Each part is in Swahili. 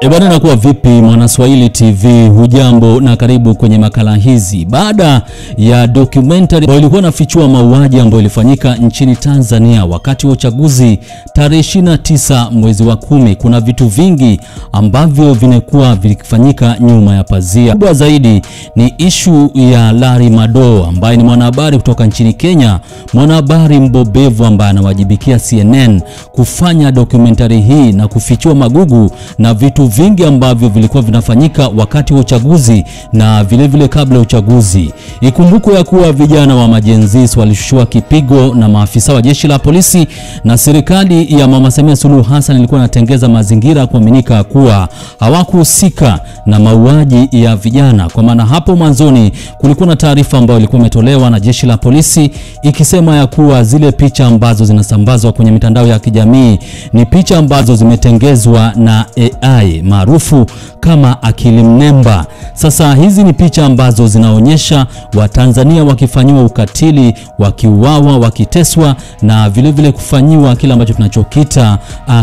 Ebana nakuwa vipi Mwanaswahili TV, hujambo na karibu kwenye makala hizi. Baada ya documentary ambayo ilikuwa inafichua mauaji ambayo ilifanyika nchini Tanzania wakati wa uchaguzi tarehe 29 mwezi wa 10, kuna vitu vingi ambavyo vinakuwa vikifanyika nyuma ya pazia. Kubwa zaidi ni issue ya Larry Madowo ambaye ni mwanahabari kutoka nchini Kenya, mwanahabari mbobevu ambaye anawajibikia CNN kufanya documentary hii na kufichua magugu na vitu vingi ambavyo vilikuwa vinafanyika wakati wa uchaguzi na vile vile kabla ya uchaguzi. Ikumbukwe ya kuwa vijana wa majenzis walishushua kipigo na maafisa wa jeshi la polisi, na serikali ya Mama Samia Suluhu Hassan ilikuwa inatengeza mazingira kuaminika kuwa hawakuhusika na mauaji ya vijana. Kwa maana hapo mwanzoni kulikuwa na taarifa ambayo ilikuwa imetolewa na jeshi la polisi ikisema ya kuwa zile picha ambazo zinasambazwa kwenye mitandao ya kijamii ni picha ambazo zimetengezwa na AI maarufu kama akili mnemba. Sasa hizi ni picha ambazo zinaonyesha Watanzania wakifanyiwa ukatili, wakiuawa, wakiteswa na vile vile kufanyiwa kile ambacho tunachokita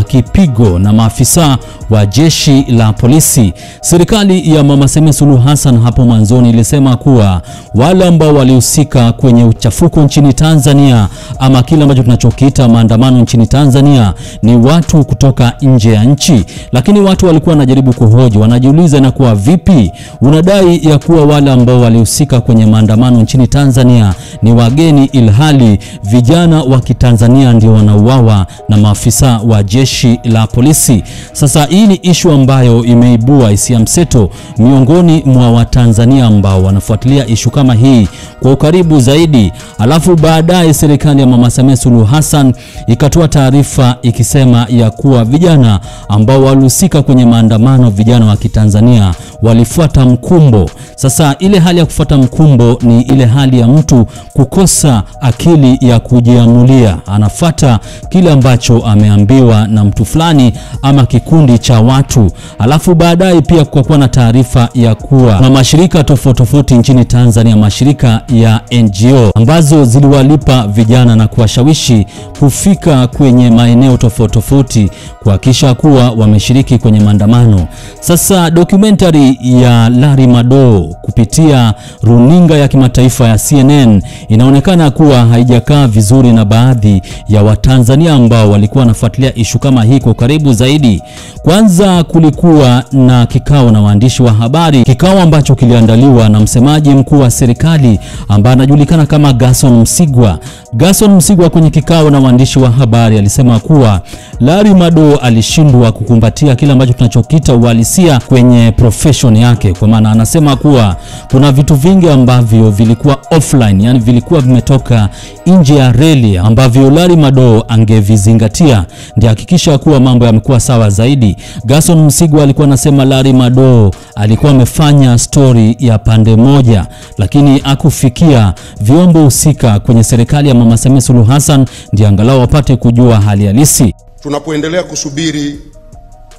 kipigo na maafisa wa jeshi la polisi. Serikali ya Mama Samia Suluhu Hassan hapo mwanzoni ilisema kuwa wale ambao walihusika kwenye uchafuko nchini Tanzania ama kile ambacho tunachokita maandamano nchini Tanzania ni watu kutoka nje ya nchi. Lakini watu walikuwa wanajaribu kuhoji, wanajiuliza na kuwa vipi unadai ya kuwa wale ambao walihusika kwenye maandamano nchini Tanzania ni wageni, ilhali vijana wa Kitanzania ndio wanauawa na maafisa wa jeshi la polisi. Sasa hii ni issue ambayo imeibua hisia mseto miongoni mwa Watanzania ambao wanafuatilia issue kama hii kwa ukaribu zaidi. Alafu baadaye serikali ya Mama Samia Suluhu Hassan ikatoa taarifa ikisema ya kuwa vijana ambao walihusika kwenye maandamano, vijana wa Kitanzania, walifuata mkumbo. Sasa ile hali ya kufuata mkumbo ni ile hali ya mtu kukosa akili ya kujiamulia, anafuata kile ambacho ameambiwa na mtu fulani ama kikundi cha watu. Alafu baadaye pia kuwa na taarifa ya kuwa na mashirika tofauti nchini Tanzania, mashirika ya NGO ambazo ziliwalipa vijana na kuwashawishi kufika kwenye maeneo tofauti kuhakikisha kuwa wameshiriki kwenye maandamano. Sasa documentary ya Larry Madowo kupitia runinga ya kimataifa ya CNN inaonekana kuwa haijakaa vizuri na baadhi ya Watanzania ambao walikuwa wanafuatilia issue kama hii kwa karibu zaidi. Kwanza kulikuwa na kikao na waandishi wa habari, kikao ambacho kiliandaliwa na msemaji mkuu wa serikali ambaye anajulikana kama Gerson Msigwa. Gerson Msigwa kwenye kikao na waandishi wa habari alisema kuwa Larry Madowo alishindwa kukumbatia kile ambacho tunachokita uhalisia kwenye profession yake. Kwa maana anasema kuwa kuna vitu vingi ambavyo vilikuwa offline, yani vilikuwa vimetoka nje ya reli ambavyo Larry Madowo angevizingatia ndio hakikisha kuwa mambo yamekuwa sawa zaidi. Gerson Msigwa alikuwa anasema Larry Madowo alikuwa amefanya story ya pande moja, lakini akufikia vyombo husika kwenye serikali ya Mama Samia Suluhu Hassan ndio angalau wapate kujua hali halisi. Tunapoendelea kusubiri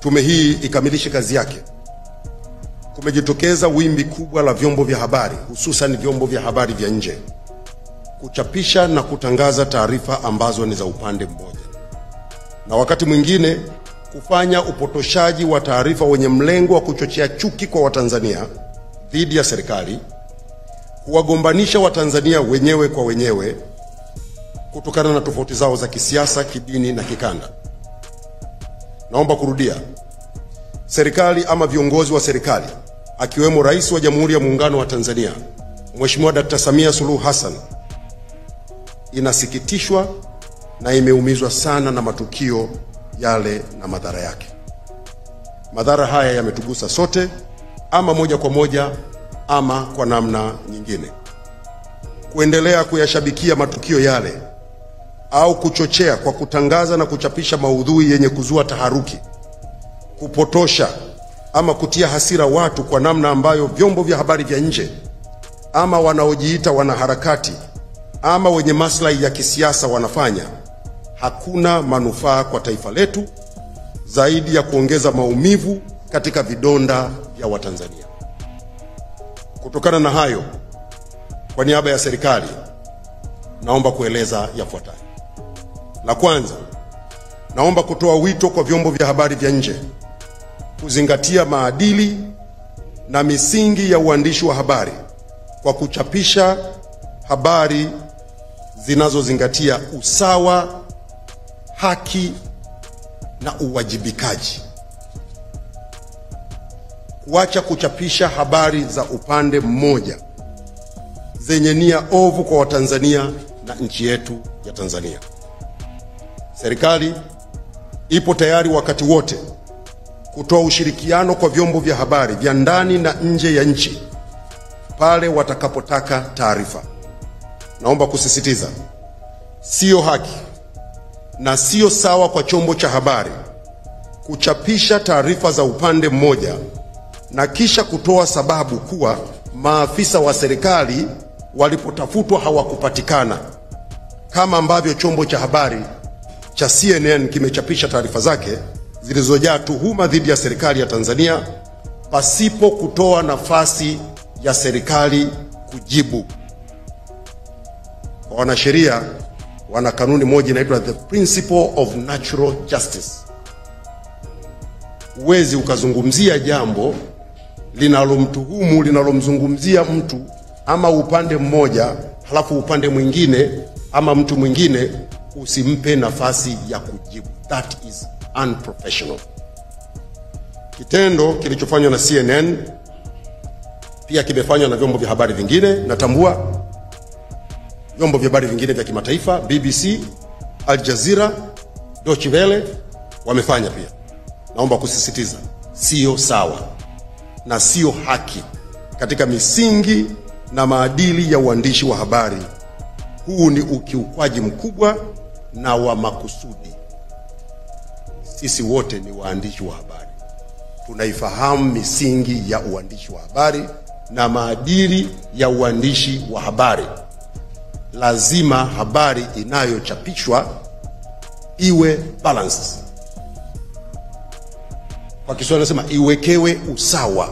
tume hii ikamilishe kazi yake, kumejitokeza wimbi kubwa la vyombo vya habari, hususan vyombo vya habari vya nje, kuchapisha na kutangaza taarifa ambazo ni za upande mmoja, na wakati mwingine kufanya upotoshaji wa taarifa wenye mlengo wa kuchochea chuki kwa Watanzania dhidi ya serikali, kuwagombanisha Watanzania wenyewe kwa wenyewe kutokana na tofauti zao za kisiasa, kidini na kikanda. Naomba kurudia, serikali ama viongozi wa serikali akiwemo Rais wa Jamhuri ya Muungano wa Tanzania Mheshimiwa Dr. Samia Suluhu Hassan inasikitishwa na imeumizwa sana na matukio yale na madhara yake. Madhara haya yametugusa sote, ama moja kwa moja ama kwa namna nyingine. Kuendelea kuyashabikia matukio yale au kuchochea kwa kutangaza na kuchapisha maudhui yenye kuzua taharuki, kupotosha ama kutia hasira watu kwa namna ambayo vyombo vya habari vya nje ama wanaojiita wanaharakati ama wenye maslahi ya kisiasa wanafanya, hakuna manufaa kwa taifa letu zaidi ya kuongeza maumivu katika vidonda vya Watanzania. Kutokana na hayo, kwa niaba ya serikali naomba kueleza yafuatayo. La kwanza, naomba kutoa wito kwa vyombo vya habari vya nje kuzingatia maadili na misingi ya uandishi wa habari kwa kuchapisha habari zinazozingatia usawa, haki na uwajibikaji. Kuacha kuchapisha habari za upande mmoja zenye nia ovu kwa Watanzania na nchi yetu ya Tanzania. Serikali ipo tayari wakati wote kutoa ushirikiano kwa vyombo vya habari vya ndani na nje ya nchi pale watakapotaka taarifa. Naomba kusisitiza, sio haki na sio sawa kwa chombo cha habari kuchapisha taarifa za upande mmoja na kisha kutoa sababu kuwa maafisa wa serikali walipotafutwa hawakupatikana, kama ambavyo chombo cha habari cha CNN kimechapisha taarifa zake zilizojaa tuhuma dhidi ya serikali ya Tanzania pasipo kutoa nafasi ya serikali kujibu. Kwa wanasheria wana kanuni moja inaitwa the principle of natural justice. Huwezi ukazungumzia jambo linalomtuhumu, linalomzungumzia mtu ama upande mmoja, halafu upande mwingine ama mtu mwingine usimpe nafasi ya kujibu. That is unprofessional. Kitendo kilichofanywa na CNN pia kimefanywa na vyombo vya habari vingine. Natambua vyombo vya habari vingine vya kimataifa, BBC, Al Jazeera, Deutsche Welle wamefanya pia. Naomba kusisitiza, sio sawa na sio haki katika misingi na maadili ya uandishi wa habari. Huu ni ukiukwaji mkubwa na wa makusudi. Sisi wote ni waandishi wa habari, tunaifahamu misingi ya uandishi wa habari na maadili ya uandishi wa habari. Lazima habari inayochapishwa iwe balanced. Kwa Kiswahili nasema iwekewe usawa.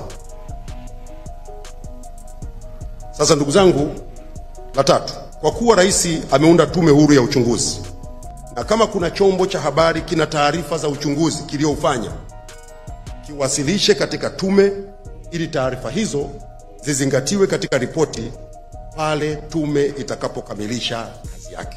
Sasa ndugu zangu, la tatu, kwa kuwa rais ameunda tume huru ya uchunguzi, na kama kuna chombo cha habari kina taarifa za uchunguzi kiliofanya, kiwasilishe katika tume ili taarifa hizo zizingatiwe katika ripoti pale tume itakapokamilisha kazi yake.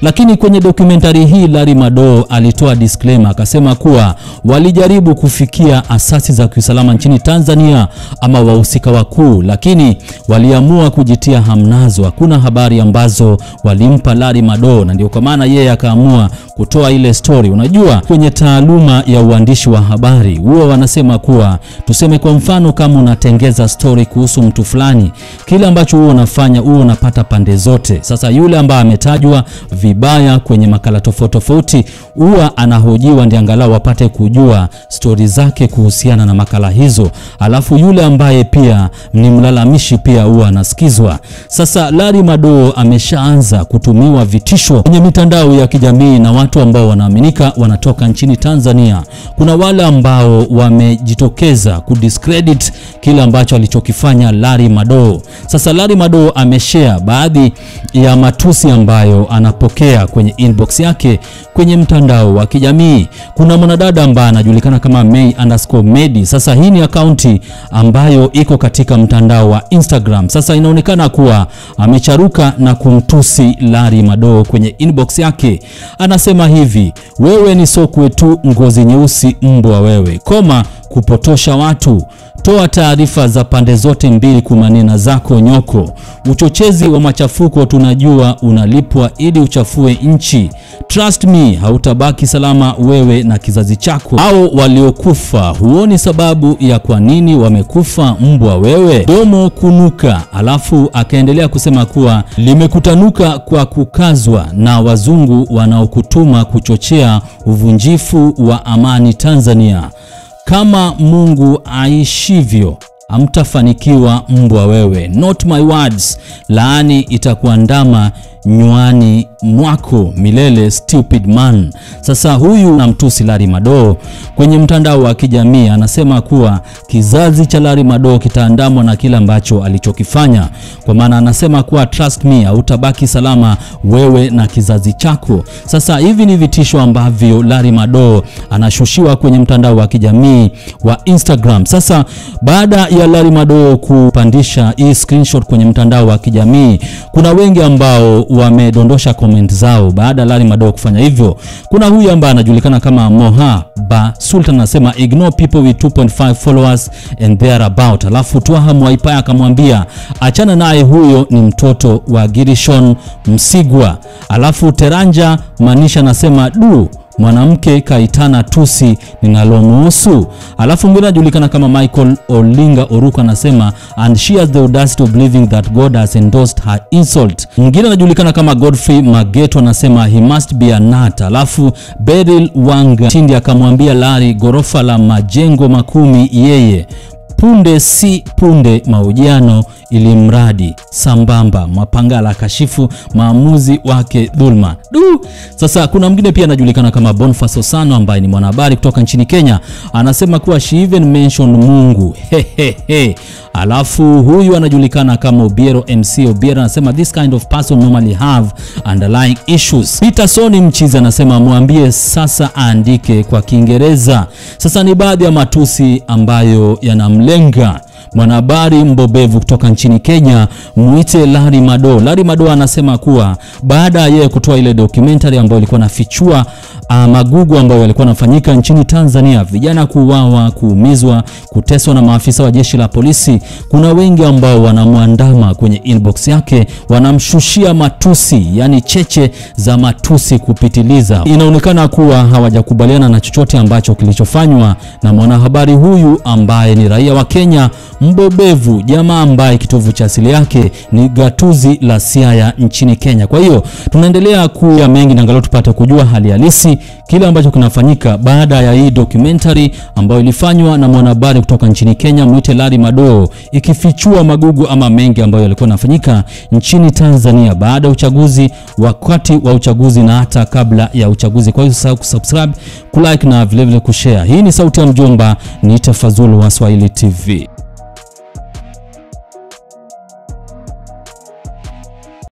Lakini kwenye dokumentari hii Larry Madowo alitoa disclaimer, akasema kuwa walijaribu kufikia asasi za kiusalama nchini Tanzania ama wahusika wakuu, lakini waliamua kujitia hamnazo. Hakuna habari ambazo walimpa Larry Madowo, na ndio kwa maana yeye akaamua kutoa ile story. Unajua, kwenye taaluma ya uandishi wa habari huwa wanasema kuwa, tuseme kwa mfano kama unatengeza story kuhusu mtu fulani, kile ambacho huwa unafanya huwa unapata pande zote. Sasa yule ambaye ametajwa vibaya kwenye makala tofauti huwa anahojiwa ndiye angalau wapate kujua story zake kuhusiana na makala hizo. Alafu yule ambaye pia ni mlalamishi pia huwa anasikizwa. Sasa Larry Madowo ameshaanza kutumiwa vitisho kwenye mitandao ya kijamii na watu ambao wanaaminika wanatoka nchini Tanzania. Kuna wale ambao wamejitokeza kudiscredit kile ambacho alichokifanya Larry Madowo. Sasa Larry Madowo ameshare baadhi ya matusi ambayo anapokea kwenye inbox yake kwenye mtandao wa kijamii. Kuna mwanadada ambaye anajulikana kama May_Medi. Sasa hii ni akaunti ambayo iko katika mtandao wa Instagram. Sasa inaonekana kuwa amecharuka na kumtusi Larry Madowo kwenye inbox yake. Anasema hivi: wewe ni sokwe tu, ngozi nyeusi, mbwa wewe, koma kupotosha watu, toa taarifa za pande zote mbili, kumanena zako nyoko, uchochezi wa machafuko, tunajua unalipwa ili uchafue nchi, trust me, hautabaki salama wewe na kizazi chako. Hao waliokufa huoni sababu ya kwa nini wamekufa, mbwa wewe, domo kunuka. Alafu akaendelea kusema kuwa limekutanuka kwa kukazwa na wazungu wanaokutuma kuchochea uvunjifu wa amani Tanzania. Kama Mungu aishivyo, hamtafanikiwa mbwa wewe. Not my words, laani itakuandama nywani mwako milele stupid man. Sasa huyu na mtusi Larry Madowo kwenye mtandao wa kijamii anasema kuwa kizazi cha Larry Madowo kitaandamwa na kila ambacho alichokifanya. Kwa maana anasema kuwa trust me, utabaki salama wewe na kizazi chako. Sasa hivi ni vitisho ambavyo Larry Madowo anashushiwa kwenye mtandao wa kijamii wa Instagram. Sasa baada ya Larry Madowo kupandisha hii screenshot kwenye mtandao wa kijamii, kuna wengi ambao wamedondosha comment zao baada ya Larry Madowo kufanya hivyo. Kuna huyu ambaye anajulikana kama Moha Ba Sultan anasema ignore people with 2.5 followers and thereabout. Alafu Twaha Mwaipaya akamwambia achana naye, huyo ni mtoto wa Girishon Msigwa. Alafu Teranja Manisha anasema mwanamke kaitana tusi ninalomuhusu. Alafu mwingine anajulikana kama Michael Olinga Oruka anasema and she has the audacity of believing that God has endorsed her insult. Mwingine anajulikana kama Godfrey Mageto anasema he must be a nut. Alafu Beryl Wanga Chindi akamwambia Larry gorofa la majengo 10 yeye punde si punde mahojiano ili mradi sambamba Mapangala kashifu maamuzi wake dhulma. Sasa kuna mwingine pia anajulikana kama Boniface Osano ambaye ni mwanahabari kutoka nchini Kenya, anasema kuwa she even mentioned Mungu. Alafu huyu anajulikana kama Obiero MC Obiero anasema this kind of person normally have underlying issues. Peterson Mchizi anasema mwambie sasa aandike kwa Kiingereza. Sasa ni baadhi ya matusi ambayo yanamlenga mwanahabari mbobevu kutoka nchini Kenya muite Larry Madowo. Larry Madowo anasema kuwa baada ya yeye kutoa ile documentary ambayo ilikuwa nafichua magugu ambayo yalikuwa yanafanyika nchini Tanzania, vijana kuuawa, kuumizwa, kuteswa na maafisa wa jeshi la polisi, kuna wengi ambao wanamwandama kwenye inbox yake, wanamshushia matusi, yani cheche za matusi kupitiliza. Inaonekana kuwa hawajakubaliana na chochote ambacho kilichofanywa na mwanahabari huyu ambaye ni raia wa Kenya mbobevu, jamaa ambaye kitovu cha asili yake ni gatuzi la Siaya nchini Kenya. Kwa hiyo tunaendelea kuya mengi na angalau tupate kujua hali halisi kile ambacho kinafanyika baada ya hii documentary ambayo ilifanywa na mwanahabari kutoka nchini Kenya muite Larry Madowo, ikifichua magugu ama mengi ambayo yalikuwa yanafanyika nchini Tanzania baada ya uchaguzi, wakati wa uchaguzi na hata kabla ya uchaguzi. Kwa hiyo usisahau kusubscribe, kulike na vile vile kushare. Hii ni Sauti ya Mjomba, ni Fazulu wa Swahili TV.